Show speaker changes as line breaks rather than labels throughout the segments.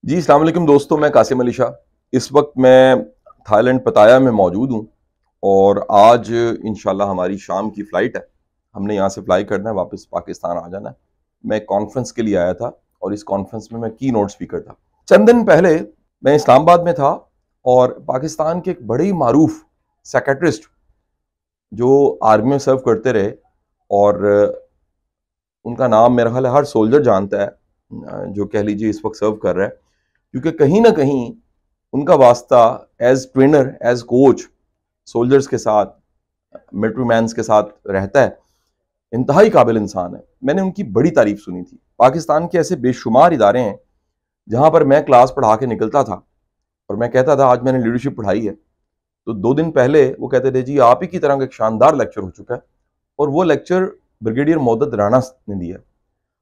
जी, अस्सलाम वालेकुम दोस्तों, मैं कासिम अली शाह। इस वक्त मैं थाईलैंड पताया में मौजूद हूँ और आज इंशाल्लाह हमारी शाम की फ़्लाइट है। हमने यहाँ से फ़्लाई करना है, वापस पाकिस्तान आ जाना है। मैं कॉन्फ्रेंस के लिए आया था और इस कॉन्फ्रेंस में मैं की नोट स्पीकर था। चंद दिन पहले मैं इस्लामाबाद में था और पाकिस्तान के एक बड़े ही मारूफ साइकियाट्रिस्ट जो आर्मी में सर्व करते रहे और उनका नाम मेरा ख्याल है हर सोल्जर जानता है, जो कह लीजिए इस वक्त सर्व कर रहा है, क्योंकि कहीं ना कहीं उनका वास्ता as trainer as coach soldiers के साथ, मिलिट्री मैन्स के साथ रहता है। इंतहाई काबिल इंसान है। मैंने उनकी बड़ी तारीफ सुनी थी। पाकिस्तान के ऐसे बेशुमार इदारे हैं जहां पर मैं क्लास पढ़ा के निकलता था और मैं कहता था आज मैंने लीडरशिप पढ़ाई है, तो 2 दिन पहले वो कहते थे जी आप ही की तरह का एक शानदार लेक्चर हो चुका है, और वो लेक्चर ब्रिगेडियर मोहद्दद राणा ने दिया।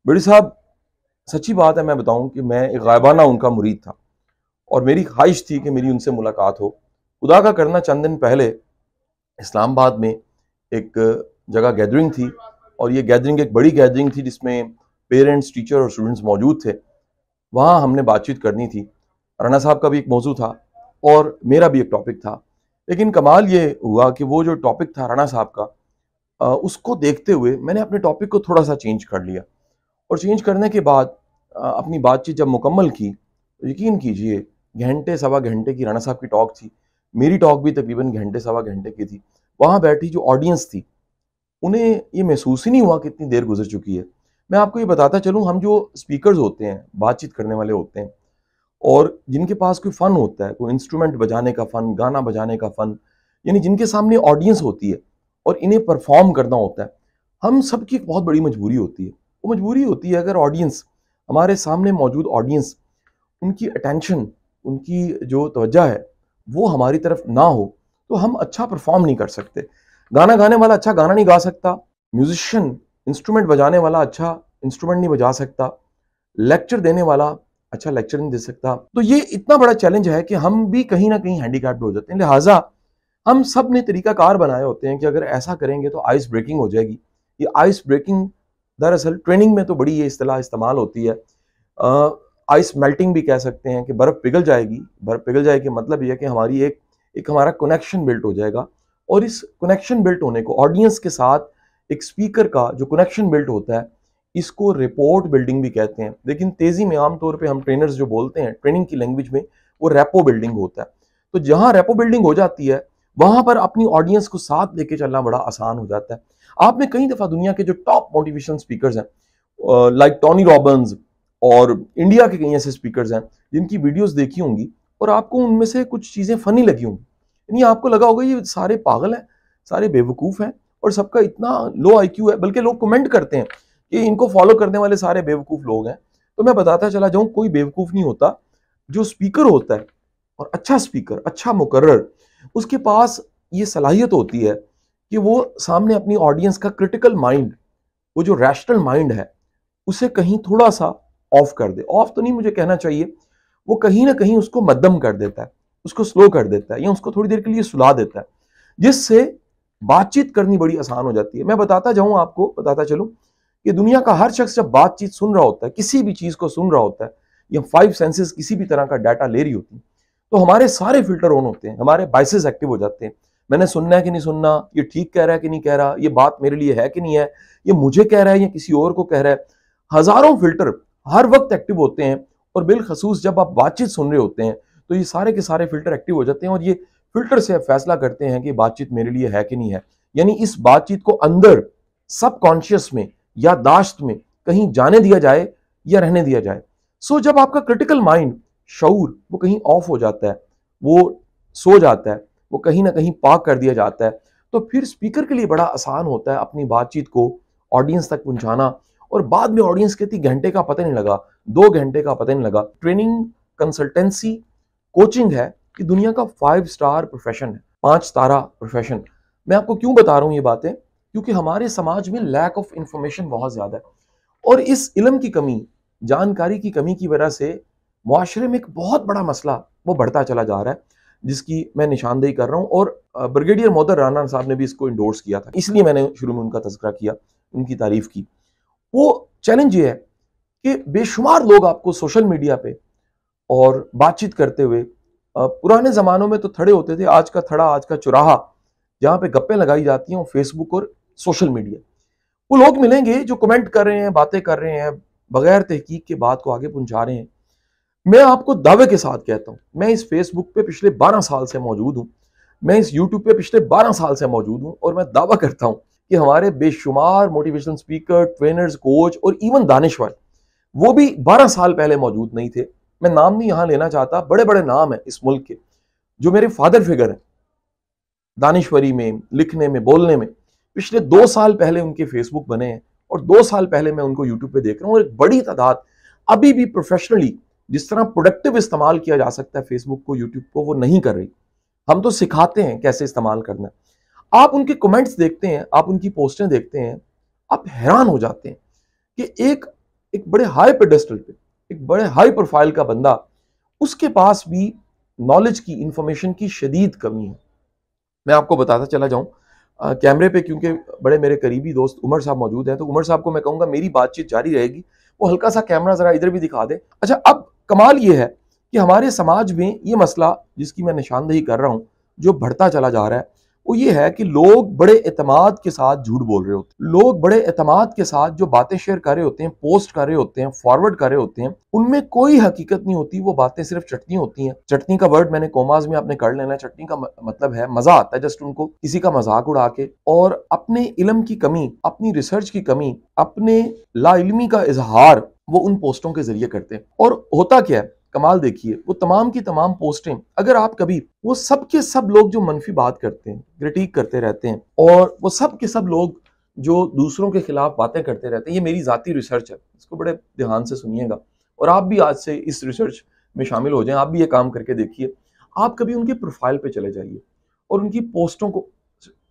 बड़ी साहब, सच्ची बात है, मैं बताऊं कि मैं एक गायबाना उनका मुरीद था और मेरी ख्वाहिश थी कि मेरी उनसे मुलाकात हो। खुदा का करना चंद दिन पहले इस्लामाबाद में एक जगह गैदरिंग थी और ये गैदरिंग एक बड़ी गैदरिंग थी जिसमें पेरेंट्स, टीचर और स्टूडेंट्स मौजूद थे। वहाँ हमने बातचीत करनी थी। राणा साहब का भी एक मौजू था और मेरा भी एक टॉपिक था। लेकिन कमाल ये हुआ कि वो जो टॉपिक था राणा साहब का, उसको देखते हुए मैंने अपने टॉपिक को थोड़ा सा चेंज कर लिया और चेंज करने के बाद अपनी बातचीत जब मुकम्मल की तो यकीन कीजिए घंटे सवा घंटे की राणा साहब की टॉक थी। मेरी टॉक भी तकरीबन घंटे सवा घंटे की थी। वहाँ बैठी जो ऑडियंस थी उन्हें ये महसूस ही नहीं हुआ कि इतनी देर गुजर चुकी है। मैं आपको ये बताता चलूँ, हम जो स्पीकर्स होते हैं, बातचीत करने वाले होते हैं और जिनके पास कोई फ़न होता है, कोई इंस्ट्रूमेंट बजाने का फ़न, गाना बजाने का फ़न, यानी जिनके सामने ऑडियंस होती है और इन्हें परफॉर्म करना होता है, हम सबकी एक बहुत बड़ी मजबूरी होती है। वो मजबूरी होती है अगर ऑडियंस, हमारे सामने मौजूद ऑडियंस, उनकी अटेंशन, उनकी जो तवज्जो है वो हमारी तरफ ना हो तो हम अच्छा परफॉर्म नहीं कर सकते। गाना गाने वाला अच्छा गाना नहीं गा सकता, म्यूजिशियन इंस्ट्रूमेंट बजाने वाला अच्छा इंस्ट्रूमेंट नहीं बजा सकता, लेक्चर देने वाला अच्छा लेक्चर नहीं दे सकता। तो ये इतना बड़ा चैलेंज है कि हम भी कहीं ना कहीं हैंडीकैप्ड हो जाते हैं। लिहाजा हम सब ने तरीकाकार बनाए होते हैं कि अगर ऐसा करेंगे तो आइस ब्रेकिंग हो जाएगी। ये आइस ब्रेकिंग दरअसल ट्रेनिंग में तो बड़ी ये इस्तेलाह इस्तेमाल होती है। आइस मेल्टिंग भी कह सकते हैं कि बर्फ पिघल जाएगी। बर्फ पिघल जाएगी मतलब यह है कि हमारी एक एक हमारा कनेक्शन बिल्ट हो जाएगा और इस कनेक्शन बिल्ट होने को ऑडियंस के साथ एक स्पीकर का जो कनेक्शन बिल्ट होता है, इसको रिपोर्ट बिल्डिंग भी कहते हैं। लेकिन तेजी में आमतौर पे हम ट्रेनर्स जो बोलते हैं ट्रेनिंग की लैंग्वेज में, वो रेपो बिल्डिंग होता है। तो जहां रेपो बिल्डिंग हो जाती है वहां पर अपनी ऑडियंस को साथ लेके चलना बड़ा आसान हो जाता है। आपने कई दफा दुनिया के जो टॉप मोटिवेशन स्पीकर्स हैं लाइक टोनी रॉबिन्स और इंडिया के कई ऐसे स्पीकर्स हैं जिनकी वीडियोस देखी होंगी और आपको उनमें से कुछ चीजें फनी लगी होंगी। यानी आपको लगा होगा ये सारे पागल हैं, सारे बेवकूफ हैं और सबका इतना लो आईक्यू है, बल्कि लोग कमेंट करते हैं कि इनको फॉलो करने वाले सारे बेवकूफ लोग हैं। तो मैं बताता चला जाऊं, कोई बेवकूफ नहीं होता। जो स्पीकर होता है और अच्छा स्पीकर, अच्छा मुकर्रर, उसके पास ये सलाहियत होती है कि वो सामने अपनी ऑडियंस का क्रिटिकल माइंड, वो जो रैशनल माइंड है, उसे कहीं थोड़ा सा ऑफ कर दे। ऑफ तो नहीं मुझे कहना चाहिए, वो कहीं ना कहीं उसको मध्यम कर देता है, उसको स्लो कर देता है या उसको थोड़ी देर के लिए सुला देता है, जिससे बातचीत करनी बड़ी आसान हो जाती है। मैं बताता जाऊं, आपको बताता चलूं कि दुनिया का हर शख्स जब बातचीत सुन रहा होता है, किसी भी चीज को सुन रहा होता है या 5 सेंसेस किसी भी तरह का डाटा ले रही होती है, तो हमारे सारे फिल्टर ऑन होते हैं, हमारे बाइसेस एक्टिव हो जाते हैं। मैंने सुनना है कि नहीं सुनना, ये ठीक कह रहा है कि नहीं कह रहा, ये बात मेरे लिए है कि नहीं है, ये मुझे कह रहा है या किसी और को कह रहा है। हजारों फिल्टर हर वक्त एक्टिव होते हैं और बिलखसूस जब आप बातचीत सुन रहे होते हैं तो ये सारे के सारे फिल्टर एक्टिव हो जाते हैं और ये फिल्टर से फैसला करते हैं कि बातचीत मेरे लिए है कि नहीं है। यानी इस बातचीत को अंदर सबकॉन्शियस में, याददाश्त में कहीं जाने दिया जाए या रहने दिया जाए। सो जब आपका क्रिटिकल माइंड, शऊर, वो कहीं ऑफ हो जाता है, वो सो जाता है, वो कहीं ना कहीं पाक कर दिया जाता है, तो फिर स्पीकर के लिए बड़ा आसान होता है अपनी बातचीत को ऑडियंस तक पहुंचाना। और बाद में ऑडियंस कहती घंटे का पता नहीं लगा, 2 घंटे का पता नहीं लगा। ट्रेनिंग, कंसल्टेंसी, कोचिंग है कि दुनिया का 5 स्टार प्रोफेशन है, 5 तारा प्रोफेशन। मैं आपको क्यों बता रहा हूं ये बातें, क्योंकि हमारे समाज में लैक ऑफ इंफॉर्मेशन बहुत ज्यादा है और इस इल्म की कमी, जानकारी की कमी की वजह से मुआशरे में एक बहुत बड़ा मसला वो बढ़ता चला जा रहा है, जिसकी मैं निशानदेही कर रहा हूं। और ब्रिगेडियर मोहद्दद राणा साहब ने भी इसको इंडोर्स किया था, इसलिए मैंने शुरू में उनका तज़किरा किया, उनकी तारीफ की। वो चैलेंज ये है कि बेशुमार लोग आपको सोशल मीडिया पे और बातचीत करते हुए। पुराने ज़मानों में तो थड़े होते थे, आज का थड़ा, आज का चौराहा, जहाँ पे गप्पें लगाई जाती हैं, वो फेसबुक और सोशल मीडिया। वो लोग मिलेंगे जो कमेंट कर रहे हैं, बातें कर रहे हैं, बगैर तहकीक के बात को आगे पहुंचा रहे हैं। मैं आपको दावे के साथ कहता हूं, मैं इस फेसबुक पे पिछले 12 साल से मौजूद हूं, मैं इस यूट्यूब पे पिछले 12 साल से मौजूद हूं, और मैं दावा करता हूं कि हमारे बेशुमार मोटिवेशनल स्पीकर, ट्रेनर्स, कोच और इवन दानिश्वर, वो भी 12 साल पहले मौजूद नहीं थे। मैं नाम नहीं यहां लेना चाहता, बड़े बड़े नाम हैं इस मुल्क के जो मेरे फादर फिगर हैं दानिश्वरी में, लिखने में, बोलने में। पिछले 2 साल पहले उनके फेसबुक बने हैं और 2 साल पहले मैं उनको यूट्यूब पे देख रहा हूँ, और एक बड़ी तादाद अभी भी प्रोफेशनली जिस तरह प्रोडक्टिव इस्तेमाल किया जा सकता है फेसबुक को, यूट्यूब को, वो नहीं कर रही। हम तो सिखाते हैं कैसे इस्तेमाल करना है। आप उनके कमेंट्स देखते हैं, आप उनकी पोस्टें देखते हैं, आप हैरान हो जाते हैं कि एक एक बड़े हाई पेडेस्टल पे, एक बड़े हाई प्रोफाइल का बंदा, उसके पास भी नॉलेज की, इंफॉर्मेशन की शदीद कमी है। मैं आपको बताता चला जाऊं, कैमरे पे क्योंकि बड़े मेरे करीबी दोस्त उमर साहब मौजूद हैं, तो उमर साहब को मैं कहूंगा मेरी बातचीत जारी रहेगी, वो हल्का सा कैमरा जरा इधर भी दिखा दे। अच्छा, अब कमाल ये है कि हमारे समाज में ये मसला जिसकी मैं निशानदेही कर रहा हूं, जो बढ़ता चला जा रहा है, वो ये है कि लोग बड़े एतमाद के साथ झूठ बोल रहे होते हैं। लोग बड़े एतमाद के साथ जो बातें शेयर कर रहे होते हैं, पोस्ट कर रहे होते हैं, फॉरवर्ड कर रहे होते हैं, उनमें कोई हकीकत नहीं होती, वो बातें सिर्फ चटनी होती हैं। चटनी का वर्ड मैंने कोमाज में आपने कर लेना। चटनी का मतलब है मजा आता है जस्ट उनको किसी का मजाक उड़ा के, और अपने इल्म की कमी, अपनी रिसर्च की कमी, अपने लाइल्मी का इजहार वो उन पोस्टों के जरिए करते हैं। और होता क्या है, कमाल देखिए, वो तमाम की तमाम पोस्टें, अगर आप कभी, वो सब के सब लोग जो मनफी बात करते हैं, क्रिटिक करते रहते हैं, और वो सब के सब लोग जो दूसरों के खिलाफ बातें करते रहते हैं, ये मेरी जाती रिसर्च है, इसको बड़े ध्यान से सुनिएगा, और आप भी आज से इस रिसर्च में शामिल हो जाएं, आप भी ये काम करके देखिए। आप कभी उनके प्रोफाइल पे चले जाइए और उनकी पोस्टों को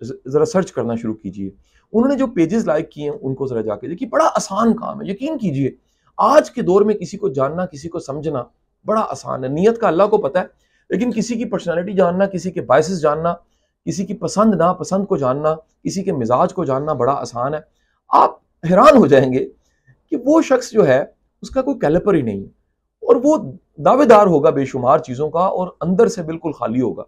जरा सर्च करना शुरू कीजिए। उन्होंने जो पेजेस लाइक किए हैं उनको जरा जाके देखिए। बड़ा आसान काम है, यकीन कीजिए। आज के दौर में किसी को जानना, किसी को समझना बड़ा आसान है। नियत का अल्लाह को पता है, लेकिन किसी की पर्सनालिटी जानना, किसी के बायसेस जानना, किसी की पसंद नापसंद को जानना, किसी के मिजाज को जानना बड़ा आसान है। आप हैरान हो जाएंगे कि वो शख्स जो है उसका कोई कैलिपर ही नहीं है, और वो दावेदार होगा बेशुमार चीजों का, और अंदर से बिल्कुल खाली होगा।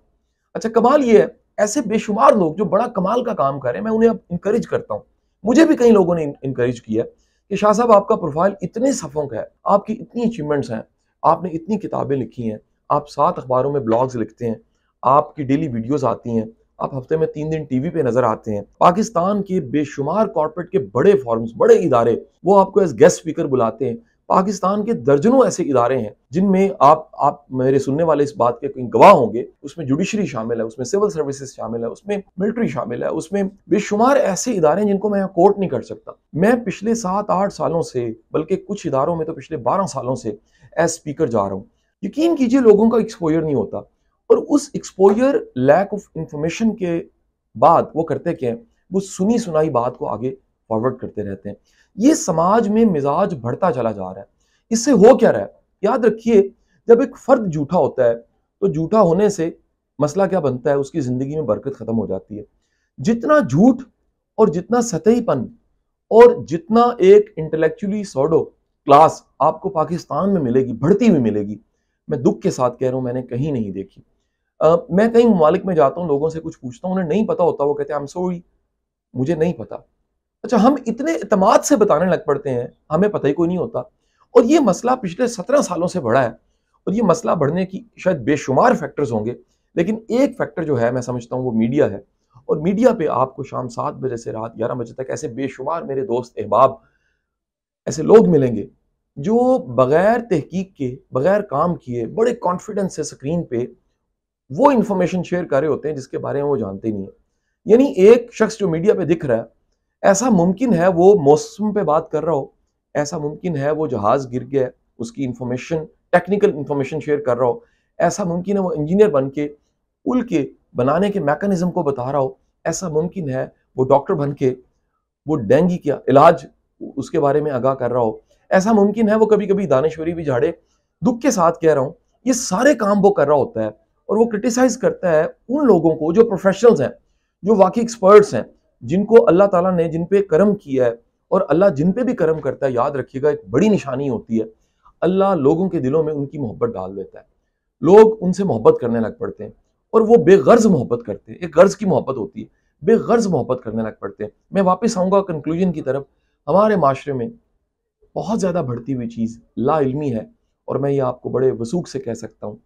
अच्छा, कमाल ये है, ऐसे बेशुमार लोग जो बड़ा कमाल का काम कर रहे हैं, मैं उन्हें अब इंकरेज करता हूँ। मुझे भी कई लोगों ने इंकरेज किया कि शाह साहब, आपका प्रोफाइल इतने सफ़ों का है, आपकी इतनी अचीवमेंट्स हैं, आपने इतनी किताबें लिखी हैं, आप 7 अखबारों में ब्लॉग्स लिखते हैं, आपकी डेली वीडियोस आती हैं, आप हफ्ते में 3 दिन टीवी पे नजर आते हैं। पाकिस्तान के बेशुमार कॉर्पोरेट के बड़े फॉर्म्स, बड़े इदारे, वो आपको एज गेस्ट स्पीकर बुलाते हैं। पाकिस्तान के दर्जनों ऐसे इदारे हैं जिनमें आप मेरे सुनने वाले इस बात के गवाह होंगे, उसमें जुडिशरी शामिल है, उसमें सिविल सर्विसेज शामिल है, उसमें मिलिट्री शामिल है, उसमें बेशुमार ऐसे इदारे हैं जिनको मैं यहाँ कोट नहीं कर सकता। मैं पिछले 7-8 सालों से, बल्कि कुछ इदारों में तो पिछले 12 सालों से एज स्पीकर जा रहा हूँ। यकीन कीजिए, लोगों का एक्सपोजर नहीं होता, और उस एक्सपोजर, लैक ऑफ इंफॉर्मेशन के बाद वो करते क्या है, वो सुनी सुनाई बात को आगे फॉरवर्ड करते रहते हैं। ये समाज में मिजाज बढ़ता चला जा रहा है। इससे हो क्या रहा है, याद रखिए, जब एक फर्द झूठा होता है तो झूठा होने से मसला क्या बनता है, उसकी जिंदगी में बरकत खत्म हो जाती है। जितना झूठ और जितना सतहीपन और जितना एक इंटेलेक्चुअली सॉडो क्लास आपको पाकिस्तान में मिलेगी, बढ़ती हुई मिलेगी, मैं दुख के साथ कह रहा हूं, मैंने कहीं नहीं देखी। मैं कई ममालिक में जाता हूं, लोगों से कुछ पूछता हूं, उन्हें नहीं पता होता, वो कहते हैं आई एम सॉरी, मुझे नहीं पता। अच्छा, हम इतने इत्तेमाद से बताने लग पड़ते हैं, हमें पता ही कोई नहीं होता। और ये मसला पिछले 17 सालों से बढ़ा है, और ये मसला बढ़ने की शायद बेशुमार फैक्टर्स होंगे, लेकिन एक फैक्टर जो है मैं समझता हूँ वो मीडिया है। और मीडिया पे आपको शाम 7 बजे से रात 11 बजे तक ऐसे बेशुमार मेरे दोस्त अहबाब, ऐसे लोग मिलेंगे जो बगैर तहकीक के, बगैर काम किए, बड़े कॉन्फिडेंस से स्क्रीन पे वो इंफॉर्मेशन शेयर कर रहे होते हैं जिसके बारे में वो जानते नहीं है। यानी एक शख्स जो मीडिया पे दिख रहा है, ऐसा मुमकिन है वो मौसम पे बात कर रहा हो, ऐसा मुमकिन है वो जहाज गिर गया उसकी इंफॉर्मेशन, टेक्निकल इंफॉर्मेशन शेयर कर रहा हो, ऐसा मुमकिन है वो इंजीनियर बन के पुल के बनाने के मैकेनिज्म को बता रहा हो, ऐसा मुमकिन है वो डॉक्टर बन के वो डेंगू का इलाज उसके बारे में आगाह कर रहा हो, ऐसा मुमकिन है वो कभी कभी दानिश्वरी भी झाड़े। दुख के साथ कह रहा हूँ, ये सारे काम वो कर रहा होता है, और वो क्रिटिसाइज करता है उन लोगों को जो प्रोफेशनल्स हैं, जो वाकई एक्सपर्ट्स हैं, जिनको अल्लाह ताला ने जिन पे करम किया है। और अल्लाह जिन पे भी करम करता है, याद रखिएगा, एक बड़ी निशानी होती है, अल्लाह लोगों के दिलों में उनकी मोहब्बत डाल देता है, लोग उनसे मोहब्बत करने लग पड़ते हैं और वो बेगर्ज मोहब्बत करते हैं। एक गर्ज की मोहब्बत होती है, बेगर्ज मोहब्बत करने लग पड़ते हैं। मैं वापस आऊँगा कंक्लूजन की तरफ। हमारे माशरे में बहुत ज़्यादा बढ़ती हुई चीज़ ला इल्मी है, और मैं ये आपको बड़े वसूख से कह सकता हूँ,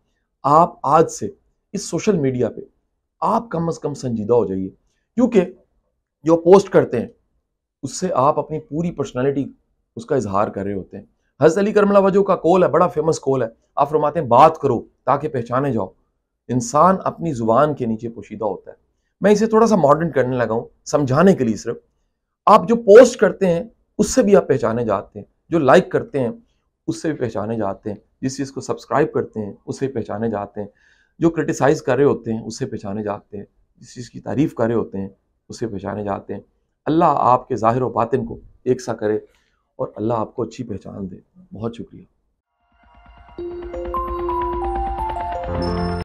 आप आज से इस सोशल मीडिया पे आप कम से कम संजीदा हो जाइए, क्योंकि जो पोस्ट करते हैं उससे आप अपनी पूरी पर्सनैलिटी उसका इजहार कर रहे होते हैं। हज़रत अली करम वजह का कौल है, बड़ा फेमस कौल है। आप फरमाते हैं बात करो ताकि पहचाने जाओ। इंसान अपनी जुबान के नीचे पोशीदा होता है। मैं इसे थोड़ा सा मॉडर्न करने लगा हूँ समझाने के लिए। सिर्फ आप जो पोस्ट करते हैं उससे भी आप पहचाने जाते हैं, जो लाइक करते हैं उससे भी पहचाने जाते हैं, जिस चीज़ को सब्सक्राइब करते हैं उससे भी पहचाने जाते हैं, जो क्रिटिसाइज कर रहे होते हैं उससे पहचाने जाते हैं, जिस चीज़ की तारीफ कर रहे होते हैं उससे पहचाने जाते हैं। अल्लाह आपके ज़ाहिर व बातिन को एक सा करे और अल्लाह आपको अच्छी पहचान दे। बहुत शुक्रिया।